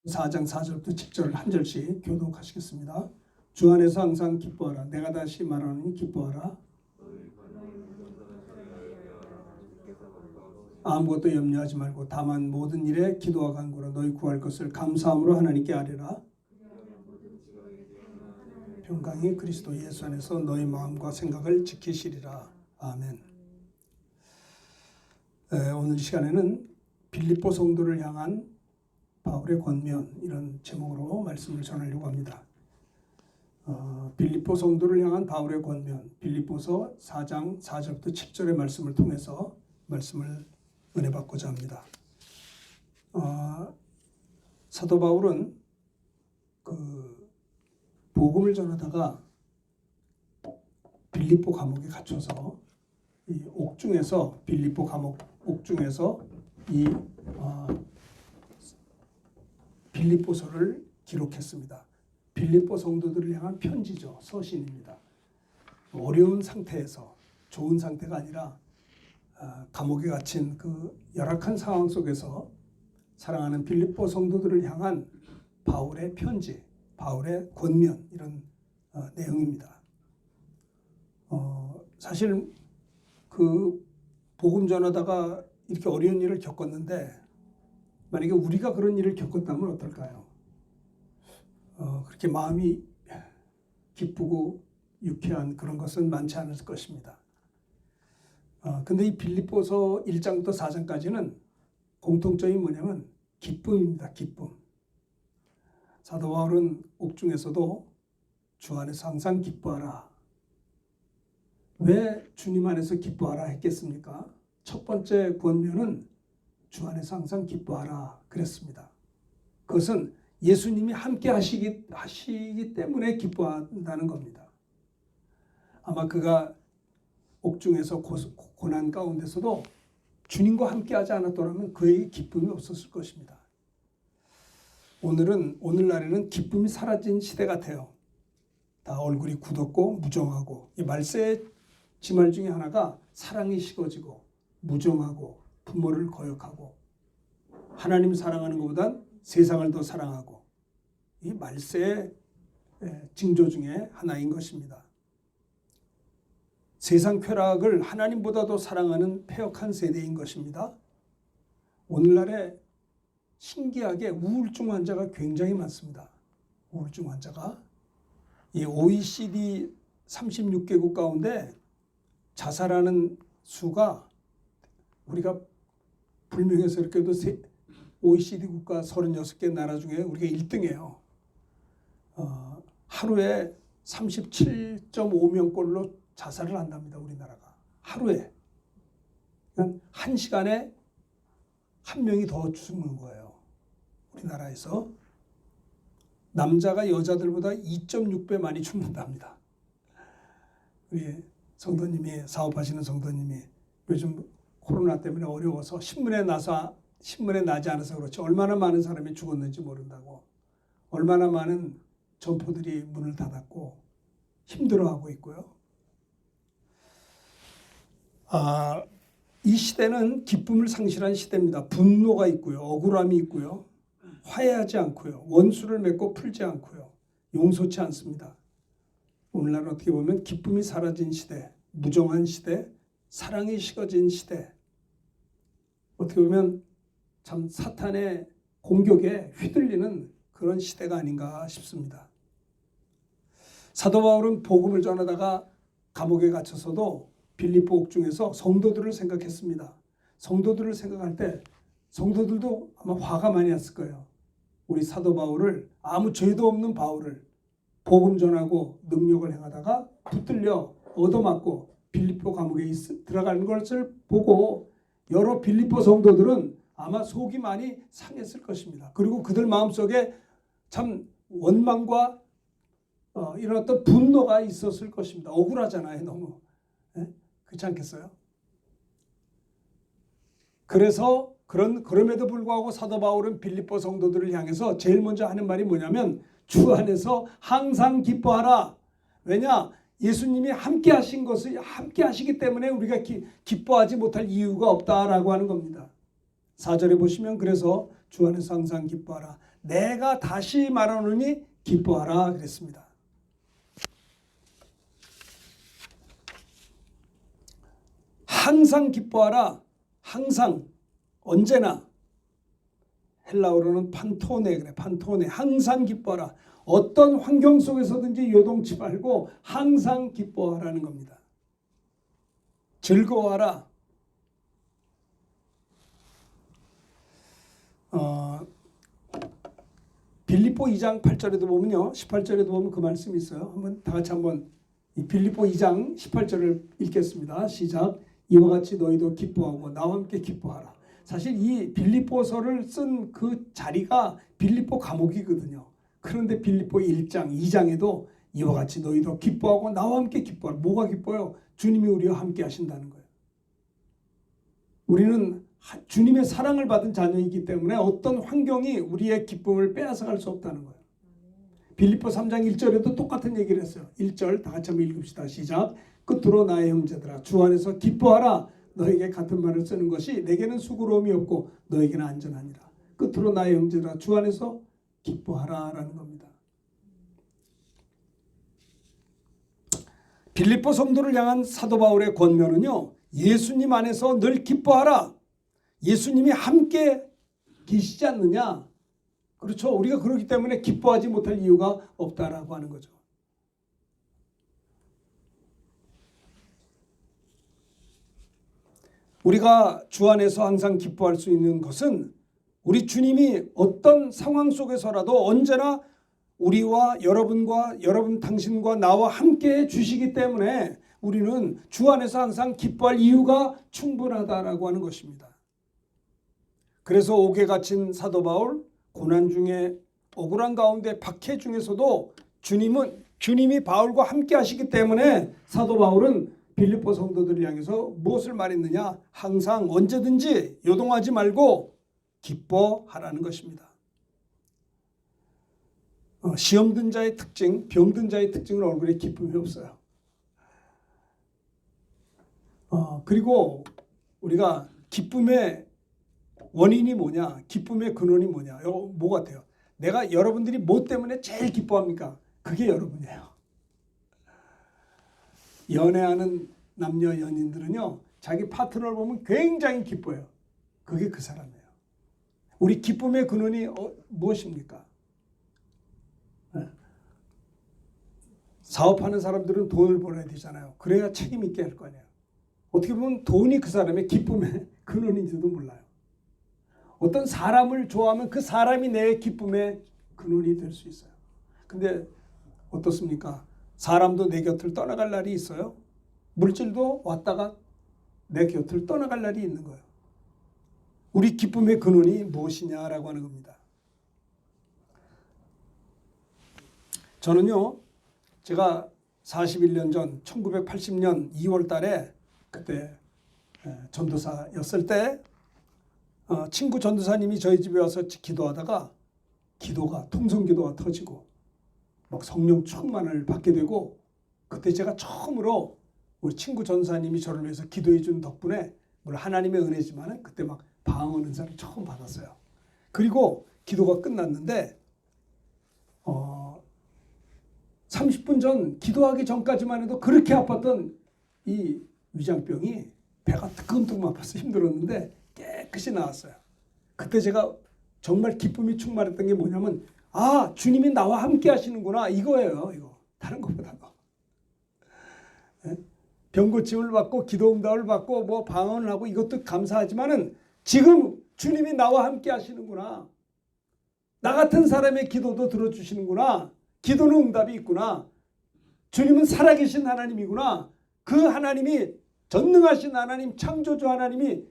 4장 4절부터 10절 한 절씩 교독하시겠습니다. 주 안에서 항상 기뻐하라. 내가 다시 말하노니 기뻐하라. 아무것도 염려하지 말고 다만 모든 일에 기도와 간구로 너희 구할 것을 감사함으로 하나님께 아뢰라. 평강이 그리스도 예수 안에서 너희 마음과 생각을 지키시리라. 아멘. 오늘 시간에는 빌립보 성도를 향한 바울의 권면, 이런 제목으로 말씀을 전하려고 합니다. 빌립보 성도를 향한 바울의 권면, 빌립보서 4장 4절부터 7절의 말씀을 통해서 말씀을 은혜받고자 합니다. 사도 바울은 복음을 전하다가 빌립보 감옥에 갇혀서 이 옥중에서, 빌립보 감옥 옥중에서 이 빌립보서를 기록했습니다. 빌립보 성도들을 향한 편지죠. 서신입니다. 어려운 상태에서, 좋은 상태가 아니라 감옥에 갇힌 그 열악한 상황 속에서 사랑하는 빌립보 성도들을 향한 바울의 편지, 바울의 권면, 이런 내용입니다. 사실 그 복음 전하다가 이렇게 어려운 일을 겪었는데, 만약에 우리가 그런 일을 겪었다면 어떨까요? 그렇게 마음이 기쁘고 유쾌한 그런 것은 많지 않을 것입니다. 근데 이 빌립보서 1장부터 4장까지는 공통점이 뭐냐면 기쁨입니다. 기쁨. 사도 바울은 옥중에서도 주 안에서 항상 기뻐하라. 왜 주님 안에서 기뻐하라 했겠습니까? 첫 번째 권면은 주 안에서 항상 기뻐하라 그랬습니다. 그것은 예수님이 함께 하시기 때문에 기뻐한다는 겁니다. 아마 그가 옥중에서 고난 가운데서도 주님과 함께 하지 않았더라면 그에게 기쁨이 없었을 것입니다. 오늘날에는 기쁨이 사라진 시대 같아요. 다 얼굴이 굳었고 무정하고, 이 말세의 지말 중에 하나가 사랑이 식어지고 무정하고 부모를 거역하고 하나님 사랑하는 것보단 세상을 더 사랑하고, 이 말세의 징조 중에 하나인 것입니다. 세상 쾌락을 하나님보다도 사랑하는 패역한 세대인 것입니다. 오늘날에 신기하게 우울증 환자가 굉장히 많습니다. 우울증 환자가. 이 OECD 36개국 가운데 자살하는 수가 우리가 불명예스럽게도 OECD 국가 36개 나라 중에 우리가 1등이에요. 하루에 37.5명꼴로 자살을 한답니다. 우리나라가. 하루에. 그냥 한 시간에 한 명이 더 죽는 거예요. 우리나라에서. 남자가 여자들보다 2.6배 많이 죽는답니다. 우리 성도님이, 사업하시는 성도님이 요즘 코로나 때문에 어려워서 신문에 나지 않아서 그렇지 얼마나 많은 사람이 죽었는지 모른다고, 얼마나 많은 점포들이 문을 닫았고 힘들어하고 있고요. 이 시대는 기쁨을 상실한 시대입니다. 분노가 있고요, 억울함이 있고요, 화해하지 않고요, 원수를 맺고 풀지 않고요, 용서치 않습니다. 오늘날 어떻게 보면 기쁨이 사라진 시대, 무정한 시대, 사랑이 식어진 시대, 어떻게 보면 참 사탄의 공격에 휘둘리는 그런 시대가 아닌가 싶습니다. 사도 바울은 복음을 전하다가 감옥에 갇혀서도 빌립보 옥중에서 성도들을 생각했습니다. 성도들을 생각할 때 성도들도 아마 화가 많이 났을 거예요. 우리 사도 바울을, 아무 죄도 없는 바울을 복음 전하고 능력을 행하다가 붙들려 얻어맞고 빌립보 감옥에 들어가는 것을 보고 여러 빌립보 성도들은 아마 속이 많이 상했을 것입니다. 그리고 그들 마음속에 참 원망과 이런 어떤 분노가 있었을 것입니다. 억울하잖아요, 너무. 그렇지 않겠어요? 그래서 그럼에도 불구하고 사도 바울은 빌립보 성도들을 향해서 제일 먼저 하는 말이 뭐냐면 주 안에서 항상 기뻐하라. 왜냐? 예수님이 함께 하신 것을 함께 하시기 때문에 우리가 기뻐하지 못할 이유가 없다라고 하는 겁니다. 4절에 보시면 그래서 주 안에서 항상 기뻐하라. 내가 다시 말하노니 기뻐하라 그랬습니다. 항상 기뻐하라. 항상, 언제나. 헬라어로는 판토네 그래. 판토네. 항상 기뻐하라. 어떤 환경 속에서든지 요동치 말고 항상 기뻐하라는 겁니다. 즐거워하라. 빌립보 2장 8절에도 보면요. 18절에도 보면 그 말씀이 있어요. 한번 다 같이 한번 이 빌립보 2장 18절을 읽겠습니다. 시작. 이와 같이 너희도 기뻐하고 나와 함께 기뻐하라. 사실 이 빌립보서를 쓴 그 자리가 빌립보 감옥이거든요. 그런데 빌립보 1장, 2장에도 이와 같이 너희도 기뻐하고 나와 함께 기뻐하라. 뭐가 기뻐요? 주님이 우리와 함께 하신다는 거예요. 우리는 주님의 사랑을 받은 자녀이기 때문에 어떤 환경이 우리의 기쁨을 빼앗아갈 수 없다는 거예요. 빌립보 3장 1절에도 똑같은 얘기를 했어요. 1절 다 같이 한번 읽읍시다. 시작. 끝으로 나의 형제들아 주 안에서 기뻐하라. 너에게 같은 말을 쓰는 것이 내게는 수고로움이 없고 너에게는 안전하니라. 끝으로 나의 형제들아 주 안에서 기뻐하라 라는 겁니다. 빌립보 성도를 향한 사도 바울의 권면은요. 예수님 안에서 늘 기뻐하라. 예수님이 함께 계시지 않느냐. 그렇죠. 우리가 그렇기 때문에 기뻐하지 못할 이유가 없다라고 하는 거죠. 우리가 주 안에서 항상 기뻐할 수 있는 것은 우리 주님이 어떤 상황 속에서라도 언제나 우리와 여러분과 여러분 당신과 나와 함께 해 주시기 때문에 우리는 주 안에서 항상 기뻐할 이유가 충분하다라고 하는 것입니다. 그래서 옥에 갇힌 사도 바울, 고난 중에 억울한 가운데 박해 중에서도 주님이 바울과 함께 하시기 때문에 사도 바울은 빌립보 성도들을 향해서 무엇을 말했느냐? 항상 언제든지 요동하지 말고 기뻐하라는 것입니다. 시험 든 자의 특징, 병든 자의 특징은 얼굴에 기쁨이 없어요. 그리고 우리가 기쁨의 원인이 뭐냐? 기쁨의 근원이 뭐냐? 뭐 같아요? 내가 여러분들이 뭐 때문에 제일 기뻐합니까? 그게 여러분이에요. 연애하는 남녀 연인들은요. 자기 파트너를 보면 굉장히 기뻐요. 그게 그 사람이에요. 우리 기쁨의 근원이 무엇입니까? 사업하는 사람들은 돈을 벌어야 되잖아요. 그래야 책임 있게 할 거 아니에요. 어떻게 보면 돈이 그 사람의 기쁨의 근원인지도 몰라요. 어떤 사람을 좋아하면 그 사람이 내 기쁨의 근원이 될 수 있어요. 근데 어떻습니까? 사람도 내 곁을 떠나갈 날이 있어요. 물질도 왔다가 내 곁을 떠나갈 날이 있는 거예요. 우리 기쁨의 근원이 무엇이냐라고 하는 겁니다. 저는요. 제가 41년 전 1980년 2월 달에 그때 전도사였을 때 친구 전도사님이 저희 집에 와서 기도하다가 통성기도가 터지고 막 성령 충만을 받게 되고 그때 제가 처음으로 우리 친구 전도사님이 저를 위해서 기도해 준 덕분에 물론 하나님의 은혜지만 그때 막 방언 은사를 처음 받았어요. 그리고 기도가 끝났는데 30분 전 기도하기 전까지만 해도 그렇게 아팠던 이 위장병이 배가 뜨끔뜨끔 아파서 힘들었는데 깨끗이 나았어요. 그때 제가 정말 기쁨이 충만했던 게 뭐냐면 주님이 나와 함께 하시는구나 이거예요. 이거 다른 것보다도 병 고침을 받고 기도 응답을 받고 뭐 방언을 하고 이것도 감사하지만은 지금 주님이 나와 함께 하시는구나. 나 같은 사람의 기도도 들어주시는구나. 기도는 응답이 있구나. 주님은 살아계신 하나님이구나. 그 하나님이 전능하신 하나님, 창조주 하나님이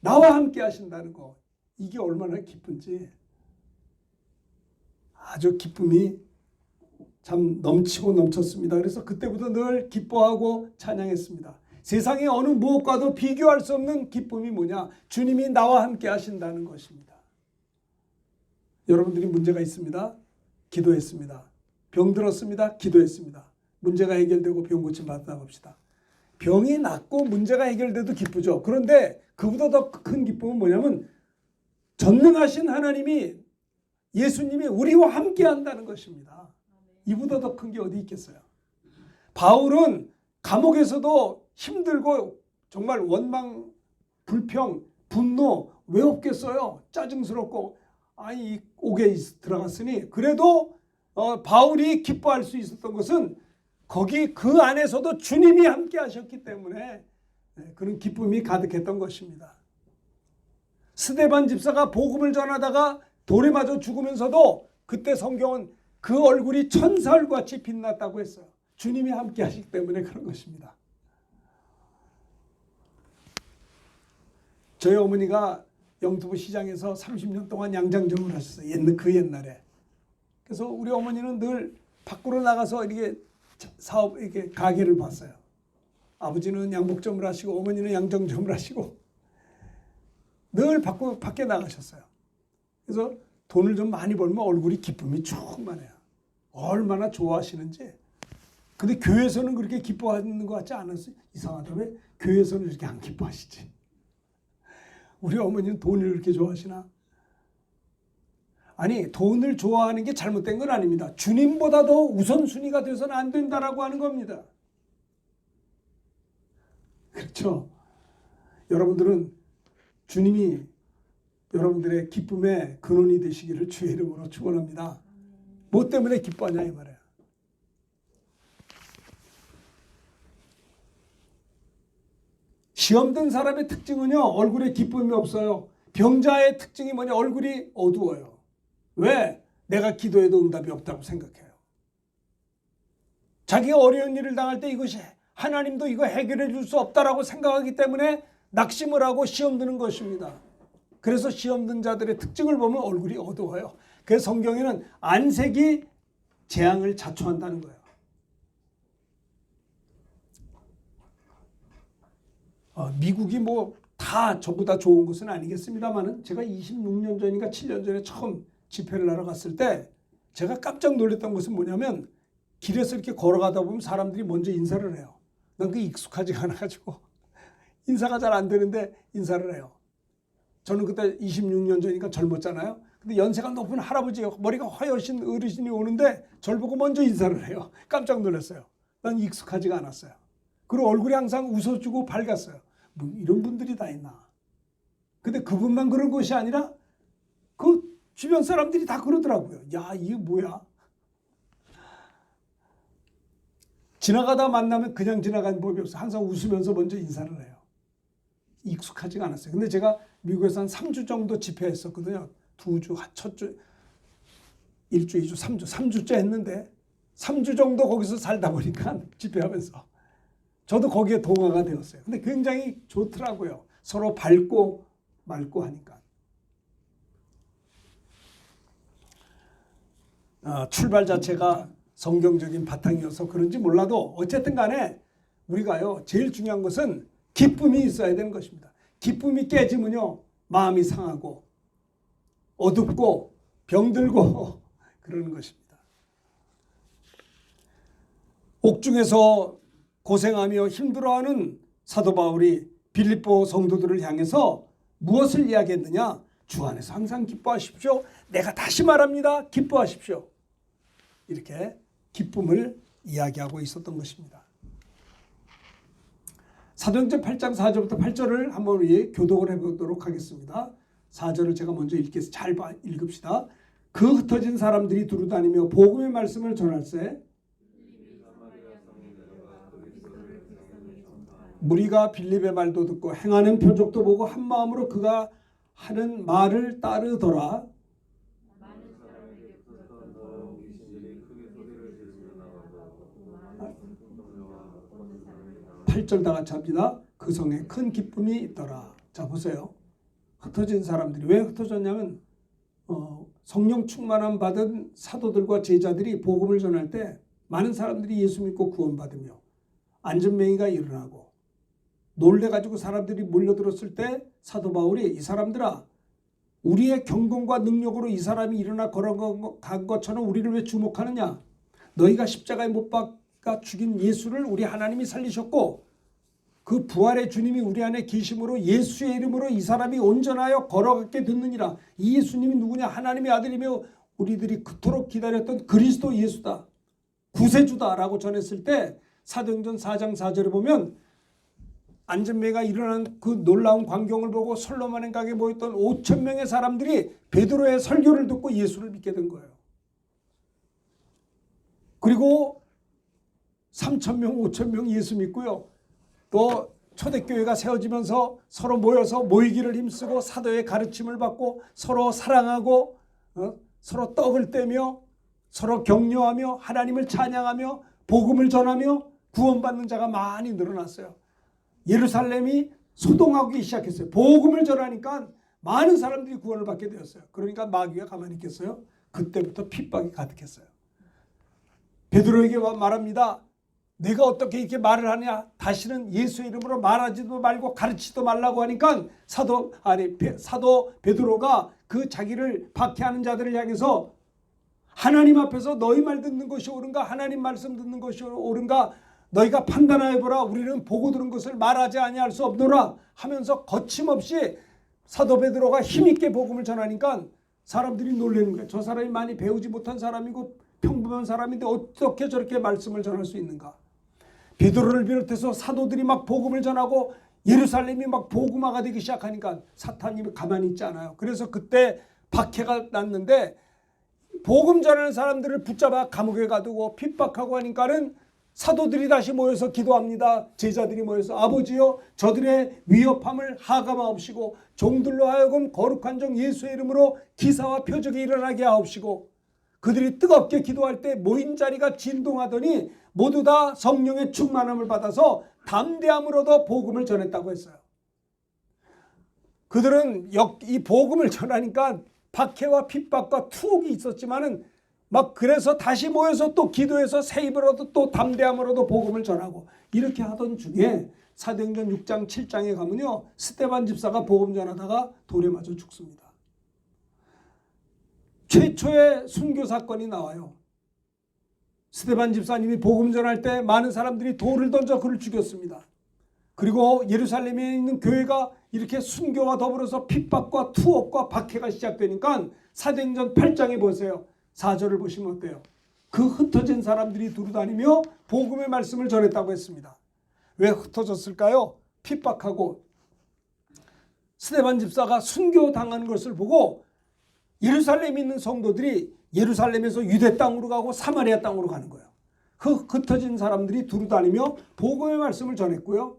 나와 함께 하신다는 거. 이게 얼마나 기쁜지. 아주 기쁨이 참 넘치고 넘쳤습니다. 그래서 그때부터 늘 기뻐하고 찬양했습니다. 세상의 어느 무엇과도 비교할 수 없는 기쁨이 뭐냐? 주님이 나와 함께 하신다는 것입니다. 여러분들이 문제가 있습니다. 기도했습니다. 병 들었습니다. 기도했습니다. 문제가 해결되고 병 고침 받다 봅시다. 병이 낫고 문제가 해결돼도 기쁘죠. 그런데 그보다 더 큰 기쁨은 뭐냐면 전능하신 하나님이 예수님이 우리와 함께 한다는 것입니다. 이보다 더 큰 게 어디 있겠어요. 바울은 감옥에서도 힘들고 정말 원망, 불평, 분노 왜 없겠어요. 짜증스럽고 아니 옥에 들어갔으니 그래도 바울이 기뻐할 수 있었던 것은 거기 그 안에서도 주님이 함께 하셨기 때문에 그런 기쁨이 가득했던 것입니다. 스데반 집사가 복음을 전하다가 돌에 맞아 죽으면서도 그때 성경은 그 얼굴이 천사 얼굴같이 빛났다고 했어요. 주님이 함께 하시기 때문에 그런 것입니다. 저희 어머니가 영두부 시장에서 30년 동안 양장점을 하셨어요. 그 옛날에. 그래서 우리 어머니는 늘 밖으로 나가서 이렇게 사업, 이렇게 가게를 봤어요. 아버지는 양복점을 하시고 어머니는 양정점을 하시고 늘 밖에 나가셨어요. 그래서 돈을 좀 많이 벌면 얼굴이 기쁨이 충만해요. 얼마나 좋아하시는지. 근데 교회에서는 그렇게 기뻐하는 것 같지 않았어요. 이상하다. 왜 교회에서는 이렇게 안 기뻐하시지? 우리 어머니는 돈을 그렇게 좋아하시나? 아니, 돈을 좋아하는 게 잘못된 건 아닙니다. 주님보다도 우선순위가 돼서는 안 된다라고 하는 겁니다. 그렇죠? 여러분들은 주님이 여러분들의 기쁨의 근원이 되시기를 주의 이름으로 축원합니다. 뭐 때문에 기뻐하냐 이 말이에요. 시험 든 사람의 특징은요, 얼굴에 기쁨이 없어요. 병자의 특징이 뭐냐, 얼굴이 어두워요. 왜? 내가 기도해도 응답이 없다고 생각해요. 자기가 어려운 일을 당할 때 이것이 하나님도 이거 해결해 줄 수 없다라고 생각하기 때문에 낙심을 하고 시험 드는 것입니다. 그래서 시험 든 자들의 특징을 보면 얼굴이 어두워요. 그래서 성경에는 안색이 재앙을 자초한다는 거예요. 미국이 뭐 다 전부 다 좋은 것은 아니겠습니다만은 제가 26년 전인가 7년 전에 처음 집회를 하러 갔을 때 제가 깜짝 놀랐던 것은 뭐냐면 길에서 이렇게 걸어가다 보면 사람들이 먼저 인사를 해요. 난 그게 익숙하지가 않아가지고 인사가 잘 안 되는데 인사를 해요. 저는 그때 26년 전이니까 젊었잖아요. 근데 연세가 높은 할아버지, 머리가 허여신 어르신이 오는데 저를 보고 먼저 인사를 해요. 깜짝 놀랐어요. 난 익숙하지가 않았어요. 그리고 얼굴이 항상 웃어주고 밝았어요. 뭐 이런 분들이 다 있나. 근데 그분만 그런 것이 아니라 그 주변 사람들이 다 그러더라고요. 야, 이게 뭐야? 지나가다 만나면 그냥 지나가는 법이 없어요. 항상 웃으면서 먼저 인사를 해요. 익숙하지가 않았어요. 근데 제가 미국에서 한 3주 정도 집회했었거든요. 2주, 첫 주, 1주, 2주, 3주, 3주째 했는데 3주 정도 거기서 살다 보니까 집회하면서 저도 거기에 동화가 되었어요. 근데 굉장히 좋더라고요. 서로 밝고 맑고 하니까. 출발 자체가 성경적인 바탕이어서 그런지 몰라도 어쨌든 간에 우리가요, 제일 중요한 것은 기쁨이 있어야 되는 것입니다. 기쁨이 깨지면요, 마음이 상하고 어둡고 병들고 그러는 것입니다. 옥중에서 고생하며 힘들어하는 사도 바울이 빌립보 성도들을 향해서 무엇을 이야기했느냐? 주 안에서 항상 기뻐하십시오. 내가 다시 말합니다. 기뻐하십시오. 이렇게 기쁨을 이야기하고 있었던 것입니다. 사도행전 8장 4절부터 8절을 한번 우리 교독을 해보도록 하겠습니다. 4절을 제가 먼저 잘 읽읍시다. 그 흩어진 사람들이 두루다니며 복음의 말씀을 전할세 무리가 빌립의 말도 듣고 행하는 표적도 보고 한 마음으로 그가 하는 말을 따르더라. 8절 다 같이 합니다. 그 성에 큰 기쁨이 있더라. 자, 보세요. 흩어진 사람들이 왜 흩어졌냐면 성령 충만함 받은 사도들과 제자들이 복음을 전할 때 많은 사람들이 예수 믿고 구원받으며 안전맹이가 일어나고 놀래가지고 사람들이 몰려들었을 때 사도 바울이 이 사람들아, 우리의 경건과 능력으로 이 사람이 일어나 걸어간 것처럼 우리를 왜 주목하느냐? 너희가 십자가에 못 박아 죽인 예수를 우리 하나님이 살리셨고 그 부활의 주님이 우리 안에 계심으로 예수의 이름으로 이 사람이 온전하여 걸어가게 됐느니라. 이 예수님이 누구냐? 하나님의 아들이며 우리들이 그토록 기다렸던 그리스도 예수다, 구세주다라고 전했을 때 사도행전 4장 4절에 보면 안전매가 일어난 그 놀라운 광경을 보고 솔로몬의 강에 모였던 5천 명의 사람들이 베드로의 설교를 듣고 예수를 믿게 된 거예요. 그리고 3천 명, 5천 명 예수 믿고요. 또 초대교회가 세워지면서 서로 모여서 모이기를 힘쓰고 사도의 가르침을 받고 서로 사랑하고 서로 떡을 떼며 서로 격려하며 하나님을 찬양하며 복음을 전하며 구원받는 자가 많이 늘어났어요. 예루살렘이 소동하기 시작했어요. 복음을 전하니까 많은 사람들이 구원을 받게 되었어요. 그러니까 마귀가 가만히 있겠어요? 그때부터 핍박이 가득했어요. 베드로에게 말합니다. 내가 어떻게 이렇게 말을 하냐? 다시는 예수의 이름으로 말하지도 말고 가르치지도 말라고 하니까 사도 베드로가 그 자기를 박해하는 자들을 향해서 하나님 앞에서 너희 말 듣는 것이 옳은가? 하나님 말씀 듣는 것이 옳은가? 너희가 판단하여 보라. 우리는 보고 들은 것을 말하지 아니할 수 없노라 하면서 거침없이 사도 베드로가 힘있게 복음을 전하니까 사람들이 놀라는 거예요. 저 사람이 많이 배우지 못한 사람이고 평범한 사람인데 어떻게 저렇게 말씀을 전할 수 있는가? 베드로를 비롯해서 사도들이 막 복음을 전하고 예루살렘이 막 복음화가 되기 시작하니까 사탄이 가만히 있지 않아요. 그래서 그때 박해가 났는데 복음 전하는 사람들을 붙잡아 감옥에 가두고 핍박하고 하니까는 사도들이 다시 모여서 기도합니다. 제자들이 모여서 아버지여 저들의 위협함을 하감하옵시고 종들로 하여금 거룩한 종 예수의 이름으로 기사와 표적이 일어나게 하옵시고 그들이 뜨겁게 기도할 때 모인 자리가 진동하더니 모두 다 성령의 충만함을 받아서 담대함으로도 복음을 전했다고 했어요. 그들은 이 복음을 전하니까 박해와 핍박과 투옥이 있었지만은 막 그래서 다시 모여서 또 기도해서 새 입으로도 또 담대함으로도 복음을 전하고 이렇게 하던 중에 사도행전 6장 7장에 가면요 스데반 집사가 복음 전하다가 돌에 맞아 죽습니다. 최초의 순교 사건이 나와요. 스데반 집사님이 복음 전할 때 많은 사람들이 돌을 던져 그를 죽였습니다. 그리고 예루살렘에 있는 교회가 이렇게 순교와 더불어서 핍박과 투옥과 박해가 시작되니까 사도행전 8장에 보세요. 4절을 보시면 어때요? 그 흩어진 사람들이 두루다니며 복음의 말씀을 전했다고 했습니다. 왜 흩어졌을까요? 핍박하고 스데반 집사가 순교당하는 것을 보고 예루살렘에 있는 성도들이 예루살렘에서 유대 땅으로 가고 사마리아 땅으로 가는 거예요. 그 흩어진 사람들이 두루다니며 복음의 말씀을 전했고요.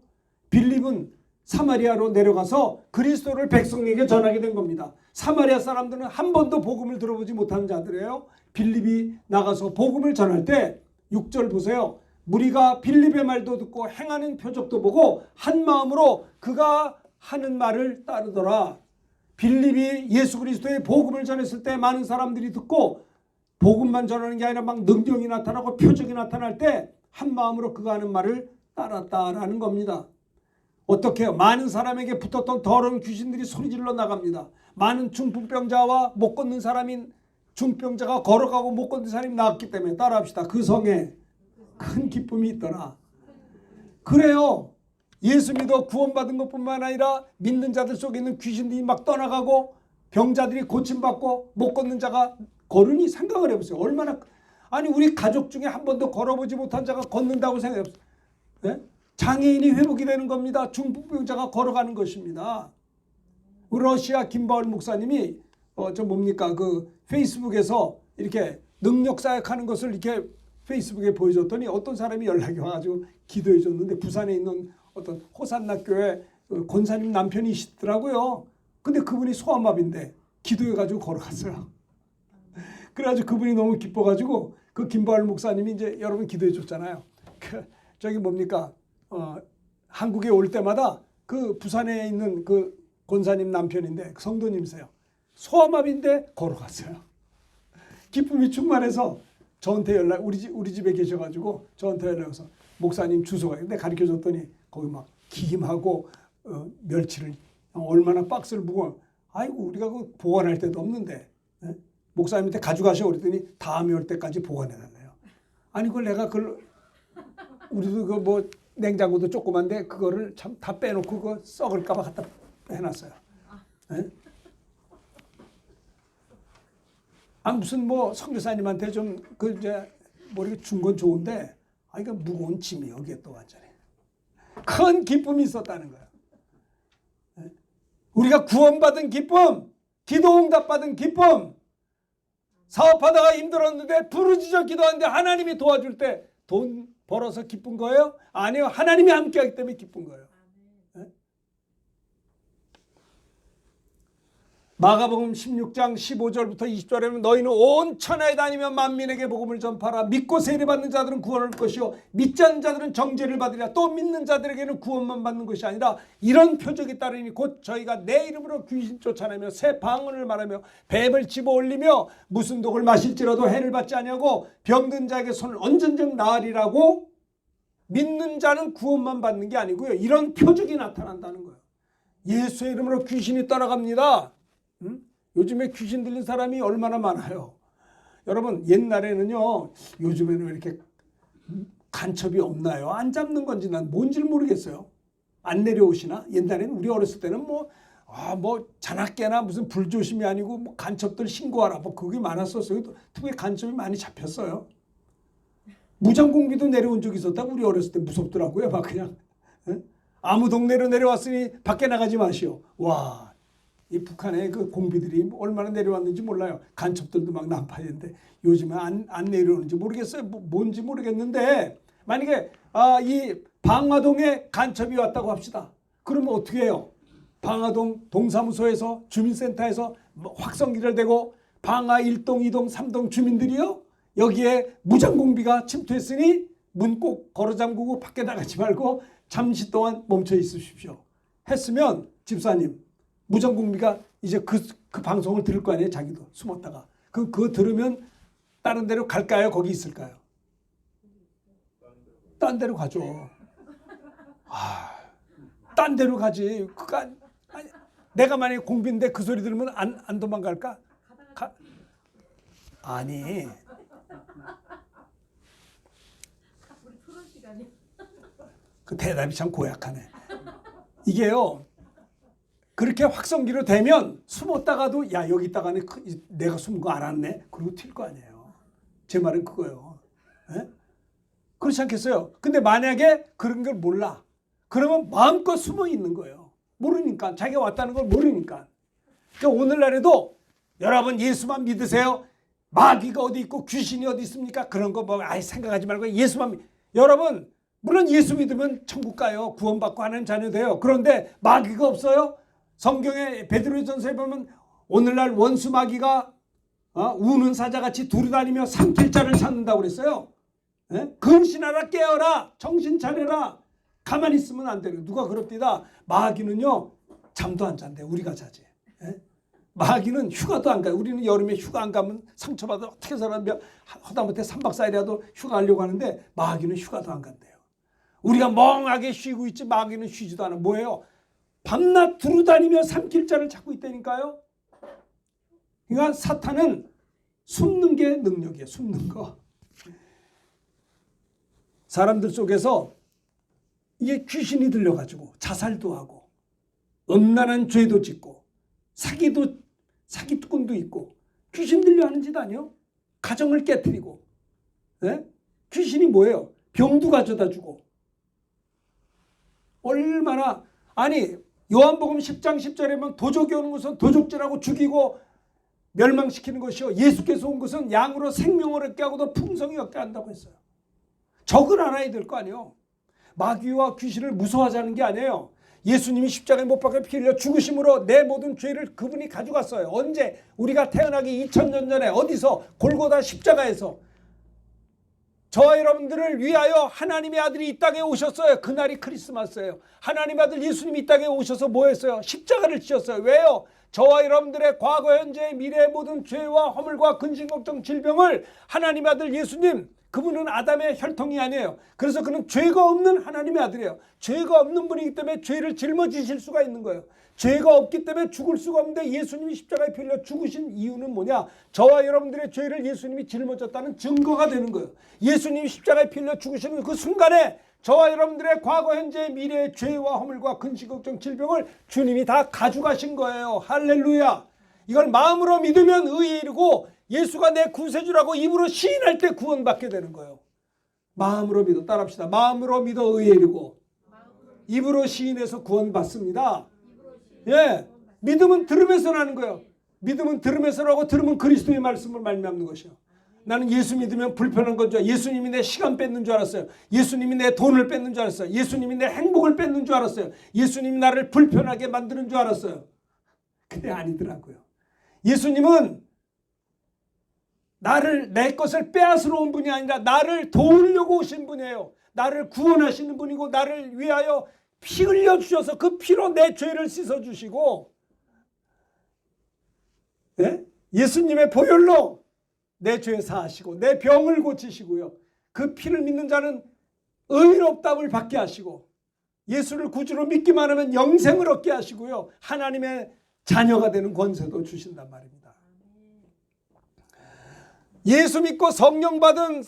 빌립은 사마리아로 내려가서 그리스도를 백성에게 전하게 된 겁니다. 사마리아 사람들은 한 번도 복음을 들어보지 못한 자들이에요. 빌립이 나가서 복음을 전할 때 6절 보세요. 무리가 빌립의 말도 듣고 행하는 표적도 보고 한 마음으로 그가 하는 말을 따르더라. 빌립이 예수 그리스도의 복음을 전했을 때 많은 사람들이 듣고 복음만 전하는 게 아니라 막 능력이 나타나고 표적이 나타날 때 한 마음으로 그가 하는 말을 따랐다라는 겁니다. 어떻게 해요? 많은 사람에게 붙었던 더러운 귀신들이 소리질러 나갑니다. 많은 중풍병자와 못 걷는 사람인 중풍병자가 걸어가고 못 걷는 사람이 나왔기 때문에 따라합시다. 그 성에 큰 기쁨이 있더라. 그래요. 예수 믿어 구원받은 것뿐만 아니라 믿는 자들 속에 있는 귀신들이 막 떠나가고 병자들이 고침받고 못 걷는 자가 걸으니 생각을 해보세요. 얼마나 아니 우리 가족 중에 한 번도 걸어보지 못한 자가 걷는다고 생각해보세요. 네? 장애인이 회복이 되는 겁니다. 중풍병자가 걸어가는 것입니다. 러시아 김바울 목사님이 그 페이스북에서 이렇게 능력 사역하는 것을 이렇게 페이스북에 보여줬더니 어떤 사람이 연락이 와가지고 기도해 줬는데 부산에 있는 어떤 호산나 교회 권사님 남편이시더라고요. 근데 그분이 소아마비인데 기도해가지고 걸어갔어요. 그래가지고 그분이 너무 기뻐가지고 그 김바울 목사님이 이제 여러분 기도해 줬잖아요. 한국에 올 때마다 그 부산에 있는 그 권사님 남편인데 성도님이세요. 소아마비인데 걸어갔어요. 기쁨이 충만해서 저한테 우리 집에 계셔가지고 저한테 연락해서 목사님 주소가 있는데 가르쳐줬더니 거기 막 김하고 멸치를 얼마나 박스를 무거워. 아이고 우리가 그 보관할 데도 없는데 목사님한테 가져가셔 그랬더니 다음에 올 때까지 보관해달래요. 아니 그걸 내가 우리도 그 뭐 냉장고도 조그만데 그거를 참 다 빼놓고 그거 썩을까봐 갖다 해놨어요. 네? 무슨 뭐 선교사님한테 좀 그 이제 뭐 이렇게 준 건 좋은데 이거 무거운 짐이 여기에 또 완전히 큰 기쁨이 있었다는 거예요. 우리가 구원받은 기쁨, 기도 응답받은 기쁨, 사업하다가 힘들었는데 부르짖어 기도하는데 하나님이 도와줄 때 돈 벌어서 기쁜 거예요? 아니요. 하나님이 함께하기 때문에 기쁜 거예요. 마가복음 16장 15절부터 20절에 보면 너희는 온 천하에 다니며 만민에게 복음을 전파하라. 믿고 세례받는 자들은 구원을 얻을 것이요 믿지 않는 자들은 정죄를 받으리라. 또 믿는 자들에게는 구원만 받는 것이 아니라 이런 표적이 따르니 곧 저희가 내 이름으로 귀신 쫓아내며 새 방언을 말하며 뱀을 집어올리며 무슨 독을 마실지라도 해를 받지 아니하고 병든 자에게 손을 얹은즉 나으리라고. 믿는 자는 구원만 받는 게 아니고요. 이런 표적이 나타난다는 거예요. 예수의 이름으로 귀신이 떠나갑니다. 요즘에 귀신 들린 사람이 얼마나 많아요. 여러분 옛날에는요. 요즘에는 왜 이렇게 간첩이 없나요? 안 잡는 건지 난 뭔지를 모르겠어요. 안 내려오시나? 옛날에는 우리 어렸을 때는 뭐 잔악계나 무슨 불조심이 아니고 뭐 간첩들 신고하라 뭐 그게 많았었어요. 특히 간첩이 많이 잡혔어요. 무장공비도 내려온 적이 있었다고 우리 어렸을 때 무섭더라고요. 막 그냥 아무 동네로 내려왔으니 밖에 나가지 마시오. 와. 이 북한의 그 공비들이 얼마나 내려왔는지 몰라요. 간첩들도 막 난파했는데 요즘은 안 내려오는지 모르겠어요. 뭔지 모르겠는데 만약에 이 방화동에 간첩이 왔다고 합시다. 그러면 어떻게 해요? 방화동 동사무소에서 주민센터에서 확성기를 대고 방화 1동, 2동, 3동 주민들이요. 여기에 무장공비가 침투했으니 문 꼭 걸어 잠그고 밖에 나가지 말고 잠시 동안 멈춰 있으십시오. 했으면 집사님 무장공비가 이제 그 방송을 들을 거 아니에요. 자기도 숨었다가. 그거 들으면 다른 데로 갈까요? 거기 있을까요? 딴 데로 가죠. 딴 데로 가지. 아니, 내가 만약에 공비인데 그 소리 들으면 안 도망갈까? 아니. 그 대답이 참 고약하네. 이게요. 그렇게 확성기로 되면 숨었다가도 야 여기 있다가는 내가 숨은 거 알았네. 그리고 튈 거 아니에요. 제 말은 그거예요. 에? 그렇지 않겠어요? 근데 만약에 그런 걸 몰라. 그러면 마음껏 숨어 있는 거예요. 모르니까. 자기가 왔다는 걸 모르니까. 그러니까 오늘날에도 여러분 예수만 믿으세요. 마귀가 어디 있고 귀신이 어디 있습니까? 그런 거 뭐 아예 생각하지 말고 예수만 여러분 물론 예수 믿으면 천국 가요. 구원받고 하는 자녀 돼요. 그런데 마귀가 없어요? 성경에 베드로전서에 보면 오늘날 원수 마귀가 우는 사자같이 두루다니며 삼킬 자를 찾는다고 그랬어요. 근신하라 깨어라 정신 차려라. 가만히 있으면 안 돼요. 누가 그럽디다. 마귀는요 잠도 안 잔대. 우리가 자지. 마귀는 휴가도 안 가요. 우리는 여름에 휴가 안 가면 상처받아 어떻게 살았냐 하다못해 3박 4일이라도 휴가 가려고 하는데 마귀는 휴가도 안 간대요. 우리가 멍하게 쉬고 있지 마귀는 쉬지도 않아. 뭐예요? 밤낮 두루다니며 삼킬 자를 찾고 있다니까요. 그러니까 사탄은 숨는 게 능력이에요. 숨는 거. 사람들 속에서 이게 귀신이 들려가지고 자살도 하고 음란한 죄도 짓고 사기꾼도 있고 귀신 들려 하는 짓 아니에요? 가정을 깨뜨리고 귀신이 뭐예요? 병도 가져다 주고 얼마나 아니 요한복음 10장 10절에 보면 도적이 오는 것은 도적질하고 죽이고 멸망시키는 것이요 예수께서 온 것은 양으로 생명을 얻게 하고 더 풍성히 얻게 한다고 했어요. 적을 알아야 될 거 아니에요. 마귀와 귀신을 무서워하자는 게 아니에요. 예수님이 십자가에 못 박혀 피 흘려 죽으심으로 내 모든 죄를 그분이 가져갔어요. 언제? 우리가 태어나기 2000년 전에 어디서? 골고다 십자가에서. 저와 여러분들을 위하여 하나님의 아들이 이 땅에 오셨어요. 그날이 크리스마스예요. 하나님의 아들 예수님이 이 땅에 오셔서 뭐 했어요? 십자가를 지셨어요. 왜요? 저와 여러분들의 과거, 현재, 미래의 모든 죄와 허물과 근심, 걱정, 질병을 하나님의 아들 예수님, 그분은 아담의 혈통이 아니에요. 그래서 그는 죄가 없는 하나님의 아들이에요. 죄가 없는 분이기 때문에 죄를 짊어지실 수가 있는 거예요. 죄가 없기 때문에 죽을 수가 없는데 예수님이 십자가에 피 흘려 죽으신 이유는 뭐냐? 저와 여러분들의 죄를 예수님이 짊어졌다는 증거가 되는 거예요. 예수님이 십자가에 피 흘려 죽으시는 그 순간에 저와 여러분들의 과거, 현재, 미래의 죄와 허물과 근심, 걱정, 질병을 주님이 다 가져가신 거예요. 할렐루야. 이걸 마음으로 믿으면 의에 이르고 예수가 내 구세주라고 입으로 시인할 때 구원받게 되는 거예요. 마음으로 믿어. 따라합시다. 마음으로 믿어 의에 이르고 입으로 시인해서 구원받습니다. 예, 믿음은 들음에서 나는 거예요. 믿음은 들음에서 나고 들음은 그리스도의 말씀을 말미암는 것이요. 나는 예수 믿으면 불편한 건 줄 알았어요. 예수님이 내 시간 뺏는 줄 알았어요. 예수님이 내 돈을 뺏는 줄 알았어요. 예수님이 내 행복을 뺏는 줄 알았어요. 예수님이 나를 불편하게 만드는 줄 알았어요. 근데 아니더라고요. 예수님은 내 것을 빼앗으러 온 분이 아니라 나를 도우려고 오신 분이에요. 나를 구원하시는 분이고 나를 위하여 피 흘려주셔서 그 피로 내 죄를 씻어주시고, 네? 예수님의 보혈로 내 죄 사하시고 내 병을 고치시고요. 그 피를 믿는 자는 의롭다함을 받게 하시고 예수를 구주로 믿기만 하면 영생을 얻게 하시고요. 하나님의 자녀가 되는 권세도 주신단 말입니다. 예수 믿고 성령 받은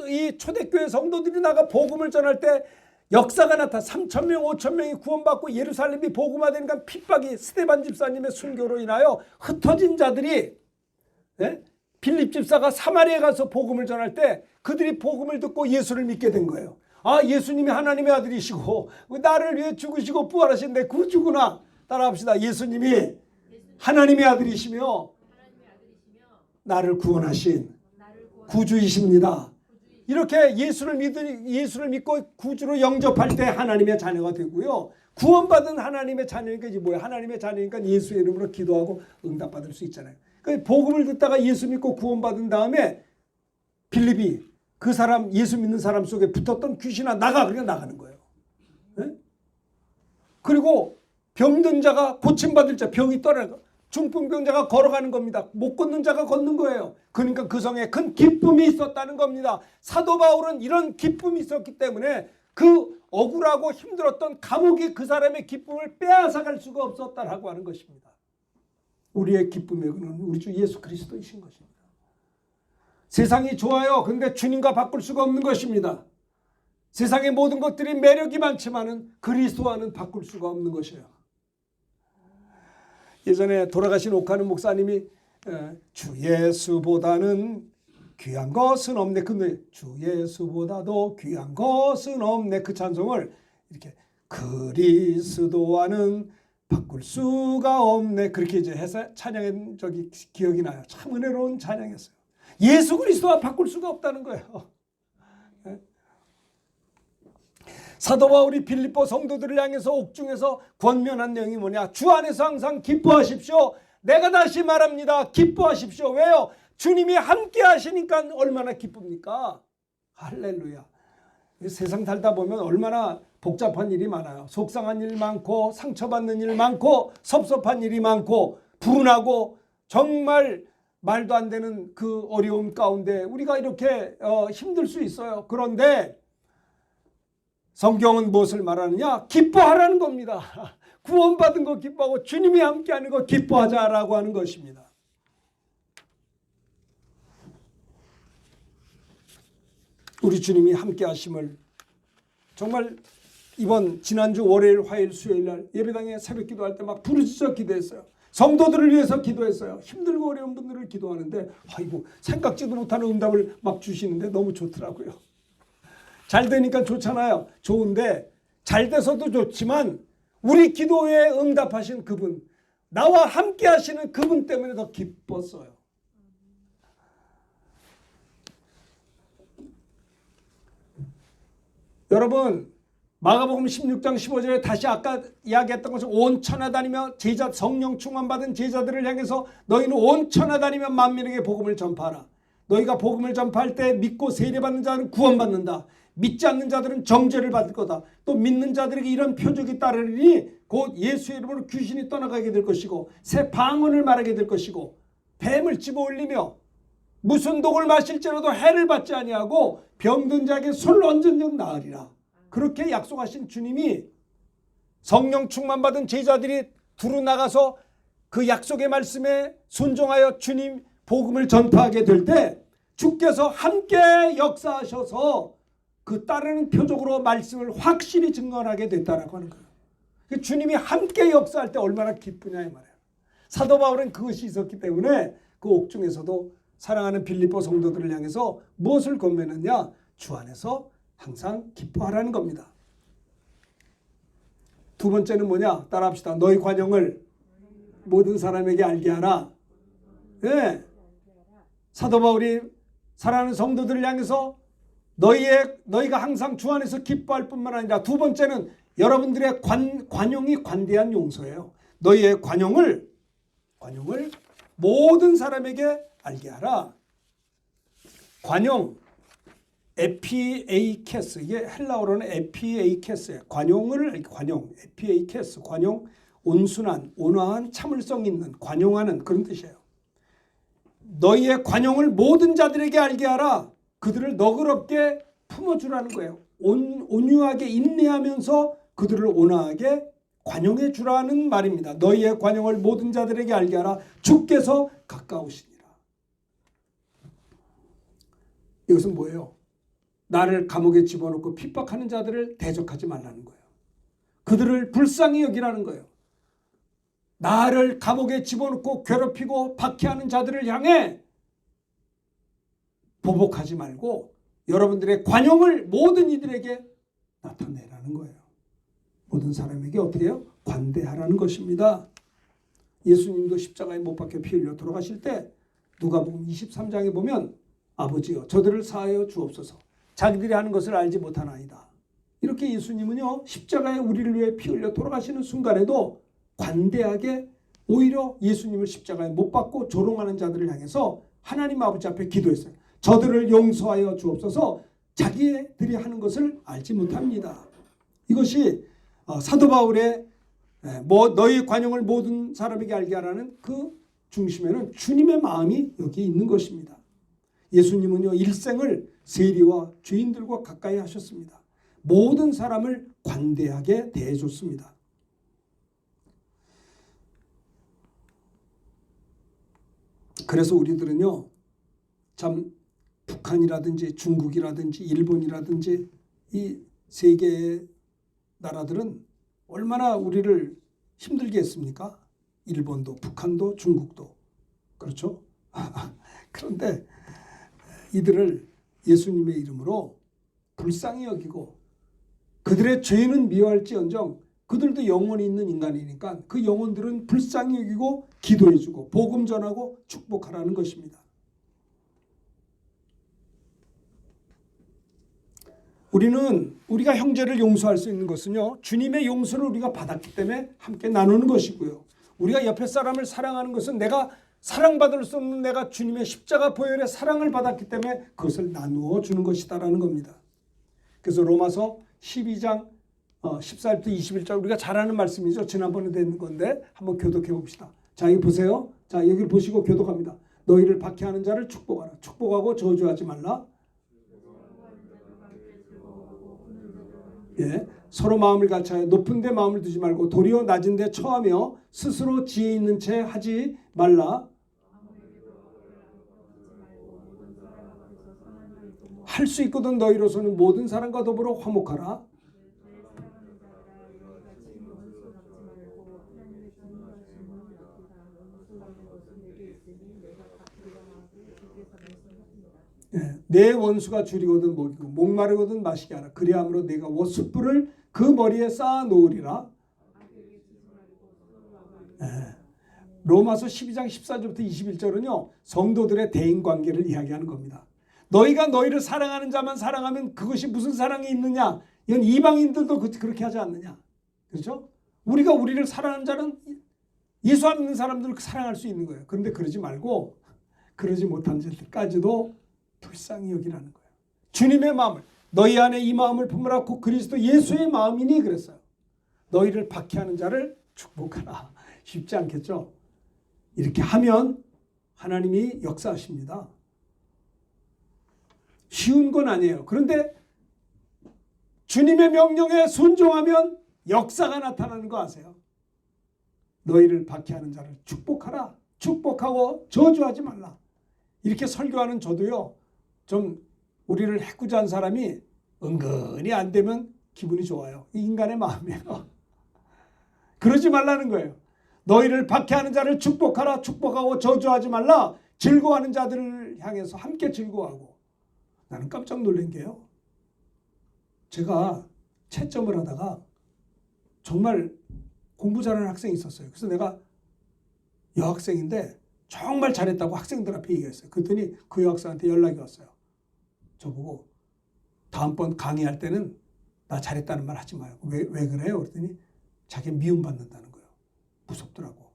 이 초대교회 성도들이 나가 복음을 전할 때 역사가 나타 3,000명 5,000명이 구원받고 예루살렘이 복음화되니까 핍박이 스데반 집사님의 순교로 인하여 흩어진 자들이, 네? 빌립 집사가 사마리아에 가서 복음을 전할 때 그들이 복음을 듣고 예수를 믿게 된 거예요. 아, 예수님이 하나님의 아들이시고 나를 위해 죽으시고 부활하신 내 구주구나. 따라합시다. 예수님이 하나님의 아들이시며 나를 구원하신 구주이십니다. 이렇게 예수를 믿고 구주로 영접할 때 하나님의 자녀가 되고요. 구원받은 하나님의 자녀니까 이제 뭐야? 하나님의 자녀니까 예수의 이름으로 기도하고 응답받을 수 있잖아요. 복음을 듣다가 예수 믿고 구원받은 다음에 빌립이 그 사람, 예수 믿는 사람 속에 붙었던 귀신아 나가, 그냥 나가는 거예요. 네? 그리고 병든 자가 고침받을 자, 병이 떠나가, 중풍병자가 걸어가는 겁니다. 못 걷는 자가 걷는 거예요. 그러니까 그 성에 큰 기쁨이 있었다는 겁니다. 사도 바울은 이런 기쁨이 있었기 때문에 그 억울하고 힘들었던 감옥이 그 사람의 기쁨을 빼앗아갈 수가 없었다라고 하는 것입니다. 우리의 기쁨의 근원은 우리 주 예수 그리스도이신 것입니다. 세상이 좋아요. 그런데 주님과 바꿀 수가 없는 것입니다. 세상의 모든 것들이 매력이 많지만은 그리스도와는 바꿀 수가 없는 것이에요. 예전에 돌아가신 옥하는 목사님이 주 예수보다는 귀한 것은 없네. 근데 주 예수보다도 귀한 것은 없네. 그 찬송을 이렇게 그리스도와는 바꿀 수가 없네. 그렇게 이제 해서 찬양한 적이 기억이 나요. 참 은혜로운 찬양이었어요. 예수 그리스도와 바꿀 수가 없다는 거예요. 사도 바울이 빌립보 성도들을 향해서 옥중에서 권면한 내용이 뭐냐? 주 안에서 항상 기뻐하십시오. 내가 다시 말합니다. 기뻐하십시오. 왜요? 주님이 함께 하시니까 얼마나 기쁩니까? 할렐루야. 세상 살다 보면 얼마나 복잡한 일이 많아요. 속상한 일 많고 상처받는 일 많고 섭섭한 일이 많고 분하고 정말 말도 안 되는 그 어려움 가운데 우리가 이렇게 힘들 수 있어요. 그런데 성경은 무엇을 말하느냐? 기뻐하라는 겁니다. 구원받은 거 기뻐하고 주님이 함께하는 거 기뻐하자라고 하는 것입니다. 우리 주님이 함께하심을 정말 지난주 월요일, 화요일, 수요일 날 예배당에 새벽 기도할 때 막 부르짖어 기도했어요. 성도들을 위해서 기도했어요. 힘들고 어려운 분들을 기도하는데 아이고 생각지도 못하는 응답을 막 주시는데 너무 좋더라고요. 잘 되니까 좋잖아요. 좋은데 잘 돼서도 좋지만 우리 기도에 응답하신 그분, 나와 함께 하시는 그분 때문에 더 기뻤어요. 여러분 마가복음 16장 15절에 다시 아까 이야기했던 것은 온 천하 다니며 제자 성령 충만받은 제자들을 향해서 너희는 온 천하 다니며 만민에게 복음을 전파하라. 너희가 복음을 전파할 때 믿고 세례받는 자는 구원받는다. 믿지 않는 자들은 정죄를 받을 거다. 또 믿는 자들에게 이런 표적이 따르리니 곧 예수의 이름으로 귀신이 떠나가게 될 것이고 새 방언을 말하게 될 것이고 뱀을 집어올리며 무슨 독을 마실지라도 해를 받지 아니하고 병든 자에게 손을 얹은 적 나으리라. 그렇게 약속하신 주님이 성령 충만받은 제자들이 두루 나가서 그 약속의 말씀에 순종하여 주님 복음을 전파하게 될 때 주께서 함께 역사하셔서 그 따르는 표적으로 말씀을 확실히 증언하게 됐다라고 하는 거예요. 주님이 함께 역사할 때 얼마나 기쁘냐 이 말이에요. 사도 바울은 그것이 있었기 때문에 그 옥중에서도 사랑하는 빌립보 성도들을 향해서 무엇을 권면했냐? 주 안에서 항상 기뻐하라는 겁니다. 두 번째는 뭐냐? 따라합시다. 너희 관용을 모든 사람에게 알게 하라. 네. 사도 바울이 사랑하는 성도들을 향해서 너희가 항상 주 안에서 기뻐할 뿐만 아니라 두 번째는 여러분들의 관용이 관대한 용서예요. 너희의 관용을 모든 사람에게 알게 하라. 관용, 에피에이케스, 이게 헬라어로는 에피에이케스예요. 관용, 에피에이케스, 관용, 온순한, 온화한, 참을성 있는, 관용하는 그런 뜻이에요. 너희의 관용을 모든 자들에게 알게 하라. 그들을 너그럽게 품어주라는 거예요. 온유하게 인내하면서 그들을 온화하게 관용해 주라는 말입니다. 너희의 관용을 모든 자들에게 알게 하라. 주께서 가까우시니라. 이것은 뭐예요? 나를 감옥에 집어넣고 핍박하는 자들을 대적하지 말라는 거예요. 그들을 불쌍히 여기라는 거예요. 나를 감옥에 집어넣고 괴롭히고 박해하는 자들을 향해 보복하지 말고 여러분들의 관용을 모든 이들에게 나타내라는 거예요. 모든 사람에게 어떻게 해요? 관대하라는 것입니다. 예수님도 십자가에 못 박혀 피 흘려 돌아가실 때 누가복음 23장에 보면 아버지여 저들을 사하여 주옵소서 자기들이 하는 것을 알지 못하나이다. 이렇게 예수님은요 십자가에 우리를 위해 피 흘려 돌아가시는 순간에도 관대하게 오히려 예수님을 십자가에 못 박고 조롱하는 자들을 향해서 하나님 아버지 앞에 기도했어요. 저들을 용서하여 주옵소서 자기들이 하는 것을 알지 못합니다. 이것이 사도 바울의 너희 관용을 모든 사람에게 알게 하라는 그 중심에는 주님의 마음이 여기 있는 것입니다. 예수님은요 일생을 세리와 죄인들과 가까이 하셨습니다. 모든 사람을 관대하게 대해줬습니다. 그래서 우리들은요 참 북한이라든지 중국이라든지 일본이라든지 이 세계의 나라들은 얼마나 우리를 힘들게 했습니까? 일본도 북한도 중국도 그렇죠? 그런데 이들을 예수님의 이름으로 불쌍히 여기고 그들의 죄는 미워할지언정 그들도 영혼이 있는 인간이니까 그 영혼들은 불쌍히 여기고 기도해주고 복음 전하고 축복하라는 것입니다. 우리가 형제를 용서할 수 있는 것은요 주님의 용서를 우리가 받았기 때문에 함께 나누는 것이고요. 우리가 옆에 사람을 사랑하는 것은 내가 사랑받을 수 없는 내가 주님의 십자가 보혈의 사랑을 받았기 때문에 그것을 나누어 주는 것이다라는 겁니다. 그래서 로마서 12장 14절부터 21절 우리가 잘 아는 말씀이죠. 지난번에 된 건데 한번 교독해 봅시다. 자, 여기 보세요. 자, 여기를 보시고 교독합니다. 너희를 박해하는 자를 축복하라. 축복하고 저주하지 말라. 예, 서로 마음을 같이하여 높은 데 마음을 두지 말고 도리어 낮은 데 처하며 스스로 지혜 있는 채 하지 말라. 할 수 있거든 너희로서는 모든 사람과 더불어 화목하라. 내 원수가 줄이거든 먹이고 목마르거든 마시게 하라. 그리함으로 내가 숯불을 그 머리에 쌓아 놓으리라. 로마서 12장 14절부터 21절은요 성도들의 대인관계를 이야기하는 겁니다. 너희가 너희를 사랑하는 자만 사랑하면 그것이 무슨 사랑이 있느냐. 이건 이방인들도 그렇게 하지 않느냐. 그렇죠? 우리가 우리를 사랑하는 자는 예수 안 믿는 사람들을 사랑할 수 있는 거예요. 그런데 그러지 말고 그러지 못한 자들까지도 불쌍히 여기라는 거예요. 주님의 마음을 너희 안에 이 마음을 품으라고 그리스도 예수의 마음이니 그랬어요. 너희를 박해하는 자를 축복하라. 쉽지 않겠죠? 이렇게 하면 하나님이 역사하십니다. 쉬운 건 아니에요. 그런데 주님의 명령에 순종하면 역사가 나타나는 거 아세요? 너희를 박해하는 자를 축복하라. 축복하고 저주하지 말라. 이렇게 설교하는 저도요. 좀 우리를 해꾸자한 사람이 은근히 안 되면 기분이 좋아요. 이 인간의 마음이에요. 그러지 말라는 거예요. 너희를 박해하는 자를 축복하라. 축복하고 저주하지 말라. 즐거워하는 자들을 향해서 함께 즐거워하고. 나는 깜짝 놀란 게요. 제가 채점을 하다가 정말 공부 잘하는 학생이 있었어요. 그래서 내가 여학생인데 정말 잘했다고 학생들 앞에 얘기했어요. 그랬더니 그 여학생한테 연락이 왔어요. 저보고 다음번 강의할 때는 나 잘했다는 말 하지 마요. 왜 그래요? 그랬더니 자기 미움받는다는 거예요. 무섭더라고.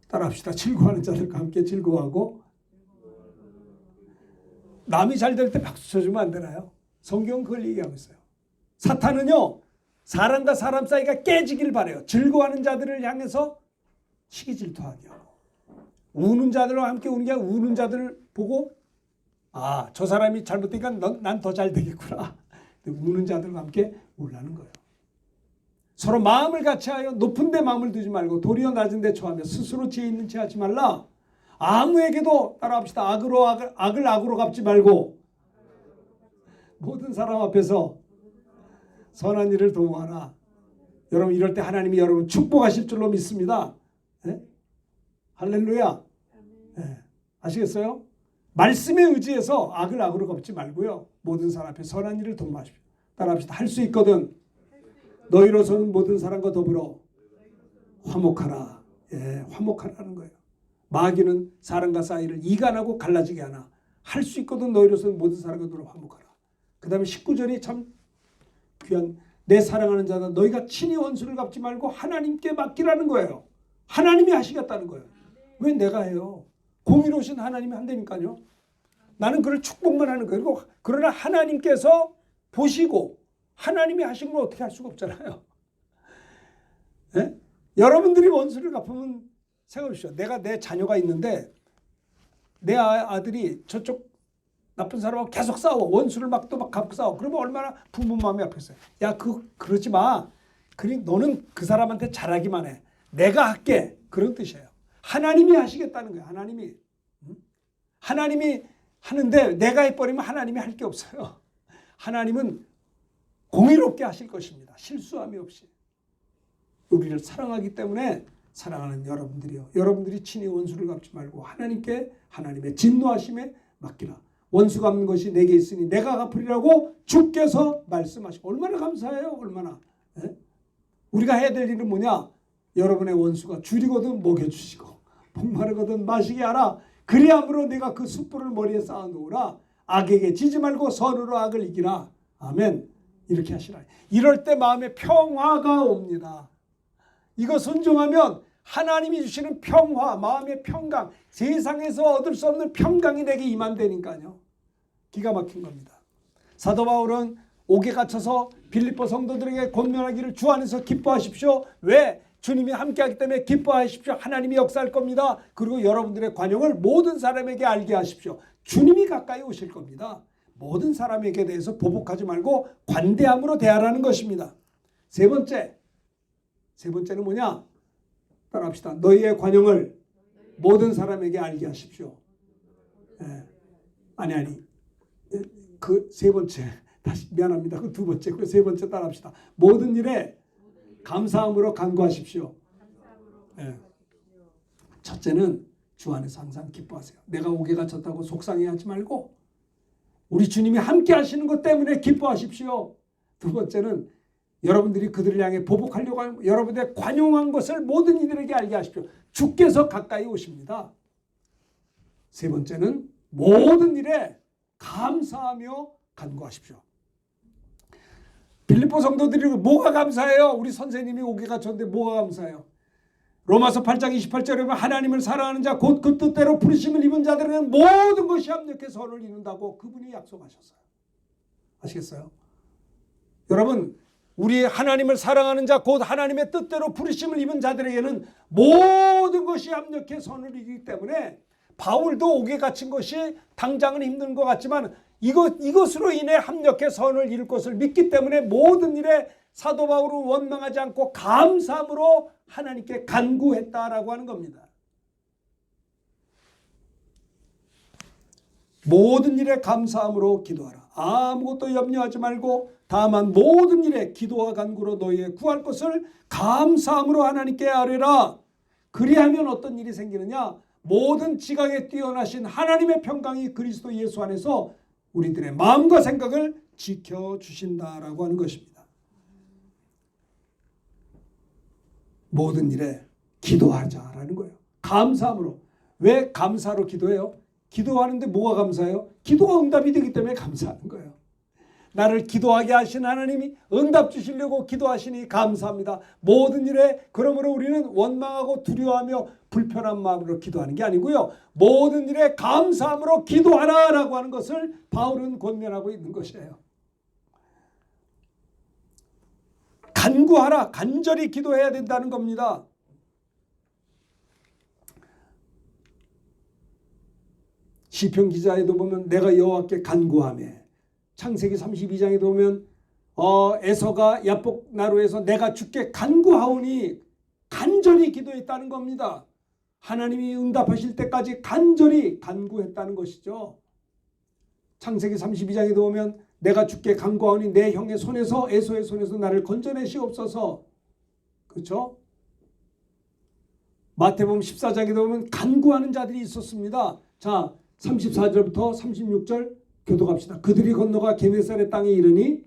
따라합시다. 즐거워하는 자들과 함께 즐거워하고. 남이 잘 될 때 박수 쳐주면 안 되나요? 성경은 그걸 얘기하고 있어요. 사탄은요, 사람과 사람 사이가 깨지길 바라요. 즐거워하는 자들을 향해서 시기 질투하게 하고, 우는 자들과 함께 우는 게 아니라 우는 자들을 보고 아, 저 사람이 잘못되니까 난 더 잘 되겠구나. 우는 자들과 함께 울라는 거예요. 서로 마음을 같이하여 높은 데 마음을 두지 말고 도리어 낮은 데 처하며 스스로 지혜 있는 체 하지 말라. 아무에게도 따라합시다. 악을 악으로 갚지 말고 모든 사람 앞에서 선한 일을 도모하라. 여러분 이럴 때 하나님이 여러분 축복하실 줄로 믿습니다. 네? 할렐루야. 네. 아시겠어요? 말씀에 의지해서 악을 악으로 갚지 말고요. 모든 사람 앞에 선한 일을 도모하십시오. 따라합시다. 할 수 있거든 너희로서는 모든 사람과 더불어 화목하라. 예, 화목하라는 거예요. 마귀는 사람과 사이를 이간하고 갈라지게 하나 할 수 있거든 너희로서는 모든 사람과 더불어 화목하라. 그 다음에 19절이 참 귀한 내 사랑하는 자다 너희가 친히 원수를 갚지 말고 하나님께 맡기라는 거예요. 하나님이 하시겠다는 거예요. 왜 내가 해요? 공의로우신 하나님이 한다니까요. 나는 그걸 축복만 하는 거예요. 그리고 그러나 하나님께서 보시고 하나님이 하신 걸 어떻게 할 수가 없잖아요. 네? 여러분들이 원수를 갚으면 생각해보십시오. 내가 내 자녀가 있는데 내 아들이 저쪽 나쁜 사람하고 계속 싸워. 원수를 막 갚고 싸워. 그러면 얼마나 부모 마음이 아팠어요. 야, 그러지 마. 너는 그 사람한테 잘하기만 해. 내가 할게. 그런 뜻이에요. 하나님이 하시겠다는 거예요. 하나님이 하는데 내가 해버리면 하나님이 할 게 없어요. 하나님은 공의롭게 하실 것입니다. 실수함이 없이. 우리를 사랑하기 때문에 사랑하는 여러분들이요. 여러분들이 친히 원수를 갚지 말고 하나님께 하나님의 진노하심에 맡기라. 원수 갚는 것이 내게 있으니 내가 갚으리라고 주께서 말씀하시고. 얼마나 감사해요. 얼마나. 예? 우리가 해야 될 일은 뭐냐. 여러분의 원수가 줄이거든 먹여주시고 목마르거든 마시게 하라. 그리함으로 내가 그 숯불을 머리에 쌓아놓으라. 악에게 지지 말고 선으로 악을 이기라. 아멘. 이렇게 하시라. 이럴 때 마음에 평화가 옵니다. 이거 순종하면 하나님이 주시는 평화, 마음의 평강, 세상에서 얻을 수 없는 평강이 내게 임한다니까요. 기가 막힌 겁니다. 사도 바울은 옥에 갇혀서 빌립보 성도들에게 권면하기를 주 안에서 기뻐하십시오. 왜? 주님이 함께하기 때문에 기뻐하십시오. 하나님이 역사할 겁니다. 그리고 여러분들의 관용을 모든 사람에게 알게 하십시오. 주님이 가까이 오실 겁니다. 모든 사람에게 대해서 보복하지 말고 관대함으로 대하라는 것입니다. 세 번째는 뭐냐? 따라합시다. 너희의 관용을 모든 사람에게 알게 하십시오. 그 세 번째 다시 미안합니다. 그 두 번째, 그 세 번째 따라합시다. 모든 일에 감사함으로 간구하십시오. 첫째는 주 안에서 항상 기뻐하세요. 내가 옥에 갇혔다고 속상해하지 말고 우리 주님이 함께 하시는 것 때문에 기뻐하십시오. 두 번째는 여러분들이 그들을 향해 보복하려고 하는 여러분들의 관용한 것을 모든 이들에게 알게 하십시오. 주께서 가까이 오십니다. 세 번째는 모든 일에 감사하며 간구하십시오. 빌립보 성도들이 뭐가 감사해요? 우리 선생님이 옥에 갇혔는데 뭐가 감사해요? 로마서 8장 28절에 보면 하나님을 사랑하는 자 곧 그 뜻대로 부르심을 입은 자들은 모든 것이 합력해 선을 이룬다고 그분이 약속하셨어요. 아시겠어요? 여러분 우리 하나님을 사랑하는 자 곧 하나님의 뜻대로 부르심을 입은 자들에게는 모든 것이 합력해 선을 이루기 때문에 바울도 옥에 갇힌 것이 당장은 힘든 것 같지만 이것으로 인해 합력해 선을 이룰 것을 믿기 때문에 모든 일에 사도 바울은 원망하지 않고 감사함으로 하나님께 간구했다라고 하는 겁니다. 모든 일에 감사함으로 기도하라. 아무것도 염려하지 말고 다만 모든 일에 기도와 간구로 너희의 구할 것을 감사함으로 하나님께 아뢰라. 그리하면 어떤 일이 생기느냐? 모든 지각에 뛰어나신 하나님의 평강이 그리스도 예수 안에서 우리들의 마음과 생각을 지켜주신다라고 하는 것입니다. 모든 일에 기도하자라는 거예요. 감사함으로. 왜 감사로 기도해요? 기도하는데 뭐가 감사해요? 기도가 응답이 되기 때문에 감사하는 거예요. 나를 기도하게 하신 하나님이 응답 주시려고 기도하시니 감사합니다. 모든 일에 그러므로 우리는 원망하고 두려워하며 불편한 마음으로 기도하는 게 아니고요. 모든 일에 감사함으로 기도하라라고 하는 것을 바울은 권면하고 있는 것이에요. 간구하라, 간절히 기도해야 된다는 겁니다. 시편 기자에도 보면 내가 여호와께 간구하며, 창세기 32장에도 보면 에서가 야복 나루에서 내가 주께 간구하오니 간절히 기도했다는 겁니다. 하나님이 응답하실 때까지 간절히 간구했다는 것이죠. 창세기 32장에도 보면 내가 주께 간구하오니 내 형의 손에서 에서의 손에서 나를 건져내시옵소서. 그렇죠? 마태복음 14장에도 보면 간구하는 자들이 있었습니다. 자, 34절부터 36절 교독합시다. 그들이 건너가 게네사렛 땅에 이르니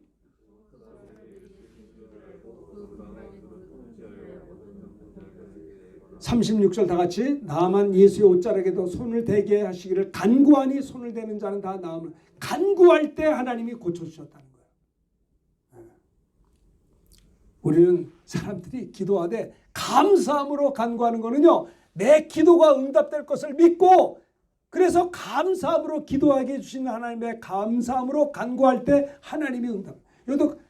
(36절) 다 같이 나만 예수의 옷자락에도 손을 대게 하시기를 간구하니 손을 대는 자는 다 나음을. 간구할 때 하나님이 고쳐주셨다는 거예요. 우리는 사람들이 기도하되 감사함으로 간구하는 거는요, 내 기도가 응답될 것을 믿고 그래서 감사함으로 기도하게 해주시는 하나님의 감사함으로 간구할 때 하나님이 응답. 여기도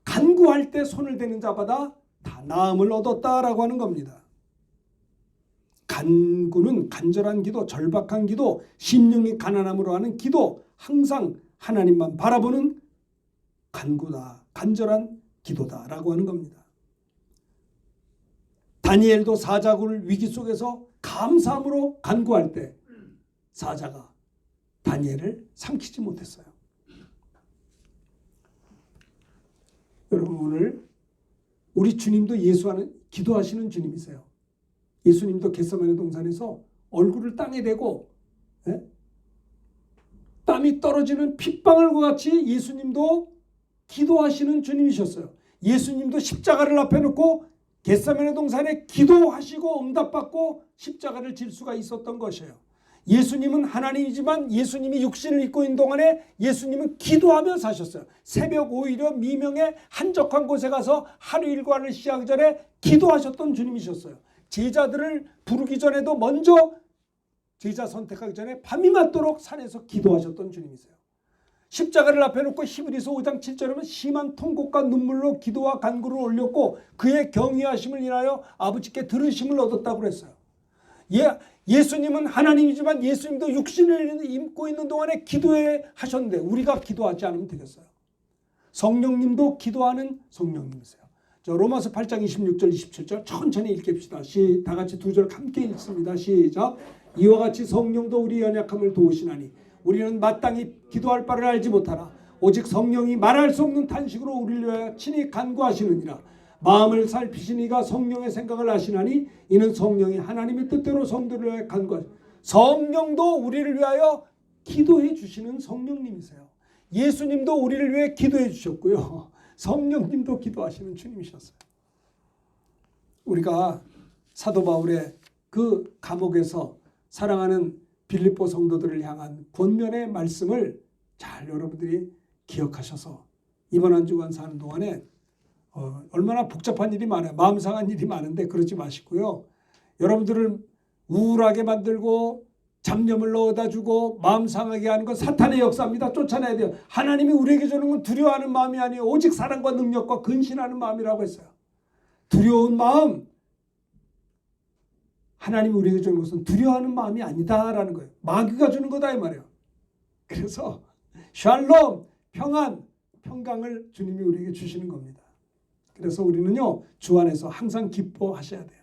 간구할 때 손을 대는 자마다 다 나음을 얻었다라고 하는 겁니다. 간구는 간절한 기도, 절박한 기도, 심령이 가난함으로 하는 기도, 항상 하나님만 바라보는 간구다, 간절한 기도다라고 하는 겁니다. 다니엘도 사자굴 위기 속에서 감사함으로 간구할 때 사자가 다니엘을 삼키지 못했어요. 여러분, 오늘 우리 주님도 기도하시는 주님이세요. 예수님도 겟세마네 동산에서 얼굴을 땅에 대고 땀이 떨어지는 핏방울과 같이 예수님도 기도하시는 주님이셨어요. 예수님도 십자가를 앞에 놓고 겟세마네 동산에 기도하시고 응답받고 십자가를 질 수가 있었던 것이에요. 예수님은 하나님이지만 예수님이 육신을 입고 있는 동안에 예수님은 기도하며 사셨어요. 새벽 오히려 미명의 한적한 곳에 가서 하루 일과를 시작하기 전에 기도하셨던 주님이셨어요. 제자들을 부르기 전에도 먼저 제자 선택하기 전에 밤이 맞도록 산에서 기도하셨던 주님이세요. 십자가를 앞에 놓고 히브리서 5장 7절에 보면 심한 통곡과 눈물로 기도와 간구를 올렸고 그의 경외하심을 인하여 아버지께 들으심을 얻었다고 그랬어요. 예수님은 하나님이지만 예수님도 육신을 입고 있는 동안에 기도해 하셨는데 우리가 기도하지 않으면 되겠어요. 성령님도 기도하는 성령님이세요. 로마서 8장 26절 27절 천천히 읽읍시다. 다 같이 두 절 함께 읽습니다. 시작. 이와 같이 성령도 우리 연약함을 도우시나니 우리는 마땅히 기도할 바를 알지 못하나 오직 성령이 말할 수 없는 탄식으로 우리를 위하여 친히 간구하시느니라. 마음을 살피시니가 성령의 생각을 아시나니 이는 성령이 하나님의 뜻대로 성도를 위하여 간구하시. 성령도 우리를 위하여 기도해 주시는 성령님이세요. 예수님도 우리를 위해 기도해 주셨고요. 성령님도 기도하시는 주님이셨어요. 우리가 사도 바울의 그 감옥에서 사랑하는 빌립보 성도들을 향한 권면의 말씀을 잘 여러분들이 기억하셔서 이번 한 주간 사는 동안에 얼마나 복잡한 일이 많아요. 마음 상한 일이 많은데 그러지 마시고요. 여러분들을 우울하게 만들고 잡념을 넣어다 주고 마음 상하게 하는 건 사탄의 역사입니다. 쫓아내야 돼요. 하나님이 우리에게 주는 건 두려워하는 마음이 아니에요. 오직 사랑과 능력과 근신하는 마음이라고 했어요. 두려운 마음, 하나님이 우리에게 주는 것은 두려워하는 마음이 아니다라는 거예요. 마귀가 주는 거다 이 말이에요. 그래서 샬롬, 평안, 평강을 주님이 우리에게 주시는 겁니다. 그래서 우리는요, 주 안에서 항상 기뻐하셔야 돼요.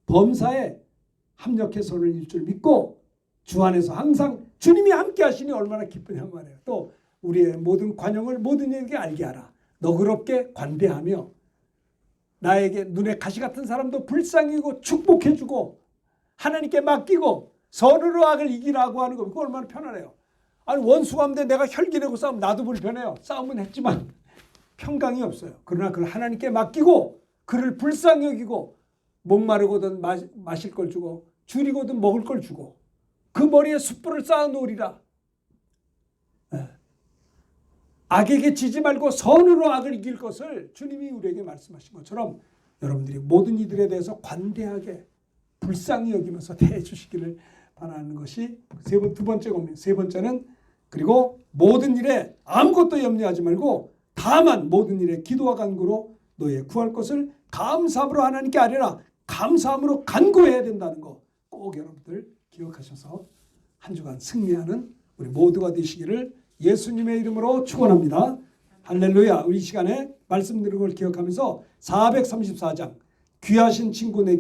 범사에 합력해 손을 일 줄 믿고 주 안에서 항상 주님이 함께 하시니 얼마나 기쁘냐 말이에요. 또 우리의 모든 관용을 모든 이에게 알게 하라. 너그럽게 관대하며 나에게 눈에 가시 같은 사람도 불쌍히 여기고 축복해주고 하나님께 맡기고 선으로 악을 이기라고 하는 거 그거 얼마나 편하네요. 아니 원수 가운데 내가 혈기내고 싸우면 나도 불편해요. 싸움은 했지만 평강이 없어요. 그러나 그걸 하나님께 맡기고 그를 불쌍히 여기고 목마르거든 마실 걸 주고 줄이거든 먹을 걸 주고 그 머리에 숯불을 쌓아 놓으리라. 악에게 지지 말고 선으로 악을 이길 것을 주님이 우리에게 말씀하신 것처럼 여러분들이 모든 이들에 대해서 관대하게 불쌍히 여기면서 대해 주시기를 바라는 것이 두 번째 겁니다. 세 번째는 그리고 모든 일에 아무것도 염려하지 말고 다만 모든 일에 기도와 간구로 너의 구할 것을 감사함으로 하나님께 아뢰라. 감사함으로 간구해야 된다는 거 꼭 여러분들 기억하셔서 한 주간 승리하는 우리 모두가 되시기를 예수님의 이름으로 축원합니다. 할렐루야. 우리 시간에 말씀 드린 걸 기억하면서 434장 귀하신 친구 내